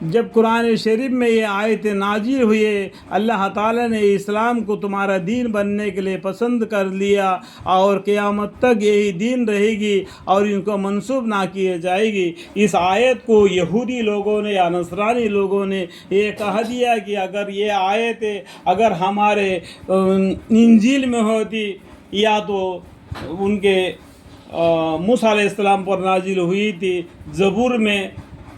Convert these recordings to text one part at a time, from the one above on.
جب قرآن شریف میں یہ آیتیں نازل ہوئے، اللہ تعالیٰ نے اسلام کو تمہارا دین بننے کے لیے پسند کر لیا اور قیامت تک یہی دین رہے گی اور ان کو منسوب نہ کیے جائے گی۔ اس آیت کو یہودی لوگوں نے یا نصرانی لوگوں نے یہ کہہ دیا کہ اگر یہ آیتیں اگر ہمارے انجیل میں ہوتی یا تو ان کے موسیٰ علیہ السلام پر نازل ہوئی تھی، زبور میں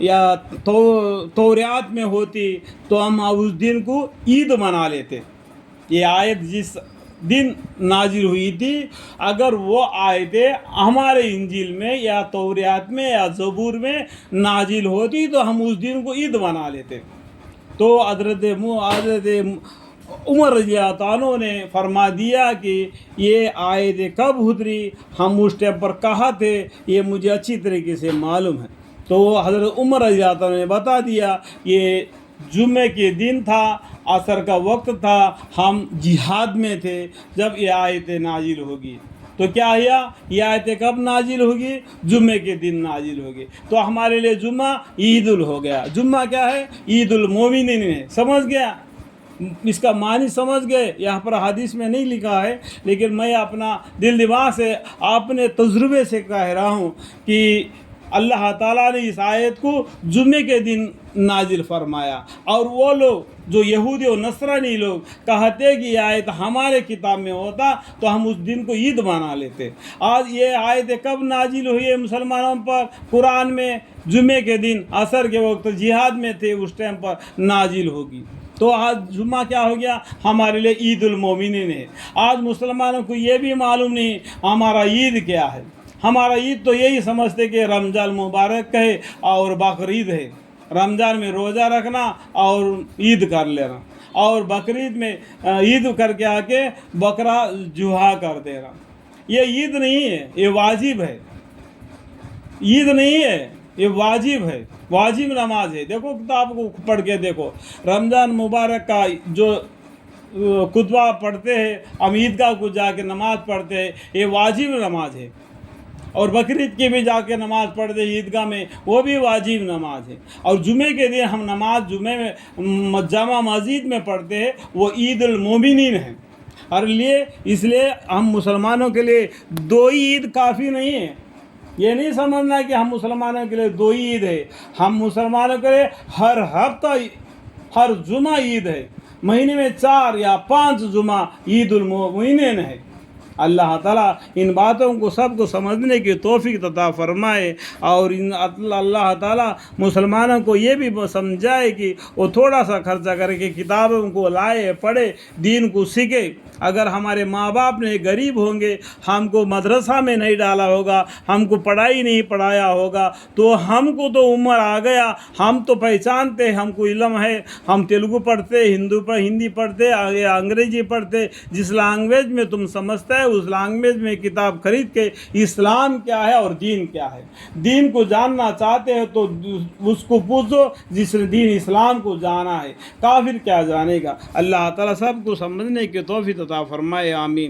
یا توریات میں ہوتی تو ہم اس دن کو عید منا لیتے۔ یہ آیت جس دن نازل ہوئی تھی، اگر وہ آیتیں ہمارے انجیل میں یا توریات میں یا زبور میں نازل ہوتی تو ہم اس دن کو عید منا لیتے۔ تو حضرت عمر رضی اللہ عنہ نے فرما دیا کہ یہ آیتیں کب اتری، ہم اس ٹائم پر کہاں تھے، یہ مجھے اچھی طریقے سے معلوم ہے۔ تو حضرت عمر رضی اللہ عنہ نے بتا دیا، یہ جمعے کے دن تھا، عصر کا وقت تھا، ہم جہاد میں تھے جب یہ آیتیں نازل ہوگی۔ تو کیا ہوا، یہ آیتیں کب نازل ہوگی؟ جمعے کے دن نازل ہوگی۔ تو ہمارے لیے جمعہ عید ہو گیا۔ جمعہ کیا ہے؟ عید المومنین ہے۔ سمجھ گیا؟ اس کا معنی سمجھ گئے؟ یہاں پر حدیث میں نہیں لکھا ہے، لیکن میں اپنا دل دماغ سے اپنے تجربے سے کہہ رہا ہوں کہ اللہ تعالیٰ نے اس آیت کو جمعے کے دن نازل فرمایا، اور وہ لوگ جو یہودی و نصرانی لوگ کہتے کہ یہ آیت ہمارے کتاب میں ہوتا تو ہم اس دن کو عید منا لیتے۔ آج یہ آیت کب نازل ہوئی ہے مسلمانوں پر؟ قرآن میں جمعے کے دن عصر کے وقت جہاد میں تھے، اس ٹائم پر نازل ہوگی۔ تو آج جمعہ کیا ہو گیا؟ ہمارے لیے عید المومنین ہے۔ آج مسلمانوں کو یہ بھی معلوم نہیں ہمارا عید کیا ہے۔ ہمارا عید تو یہی سمجھتے کہ رمضان مبارک ہے اور بقرعید ہے۔ رمضان میں روزہ رکھنا اور عید کر لینا، اور بقرعید میں عید کر کے آ کے بکرا ذبح کر دینا۔ یہ عید نہیں ہے، یہ واجب ہے۔ عید نہیں ہے، یہ واجب ہے، واجب نماز ہے۔ دیکھو کتاب کو پڑھ کے دیکھو، رمضان مبارک کا جو خطبہ پڑھتے ہیں ہم، عیدگاہ کو جا کے نماز پڑھتے ہیں، یہ واجب نماز ہے۔ اور بقرعید کی بھی جا کے نماز پڑھتے ہیں عیدگاہ میں، وہ بھی واجب نماز ہے۔ اور جمعے کے دن ہم نماز جمعے میں جامع مسجد میں پڑھتے ہیں، وہ عید المومنین ہے۔ اور اس لیے ہم مسلمانوں کے لیے دو عید کافی نہیں ہے۔ یہ نہیں سمجھنا کہ ہم مسلمانوں کے لیے دو عید ہے۔ ہم مسلمانوں کے لیے ہر ہفتہ ہر جمعہ عید ہے، مہینے میں 4 یا 5 جمعہ عید المومنین ہے۔ اللہ تعالیٰ ان باتوں کو سب کو سمجھنے کی توفیق عطا فرمائے، اور اللہ تعالیٰ مسلمانوں کو یہ بھی سمجھائے کہ وہ تھوڑا سا خرچہ کر کے کتابوں کو لائے، پڑھے، دین کو سیکھے۔ اگر ہمارے ماں باپ نے غریب ہوں گے، ہم کو مدرسہ میں نہیں ڈالا ہوگا، ہم کو پڑھائی نہیں پڑھایا ہوگا، تو ہم کو تو عمر آ گیا، ہم تو پہچانتے، ہم کو علم ہے، ہم تیلگو پڑھتے، ہندی پڑھتے، انگریزی پڑھتے، جس لینگویج میں تم سمجھتے ہے اس لینگویج میں کتاب خرید کے اسلام کیا ہے اور دین کیا ہے، دین کو جاننا چاہتے ہیں تو اس کو پوچھو جس نے دین اسلام کو جانا ہے، کافر کیا جانے گا۔ اللہ تعالیٰ سب کو سمجھنے کی توفیق عطا فرمائے، آمین۔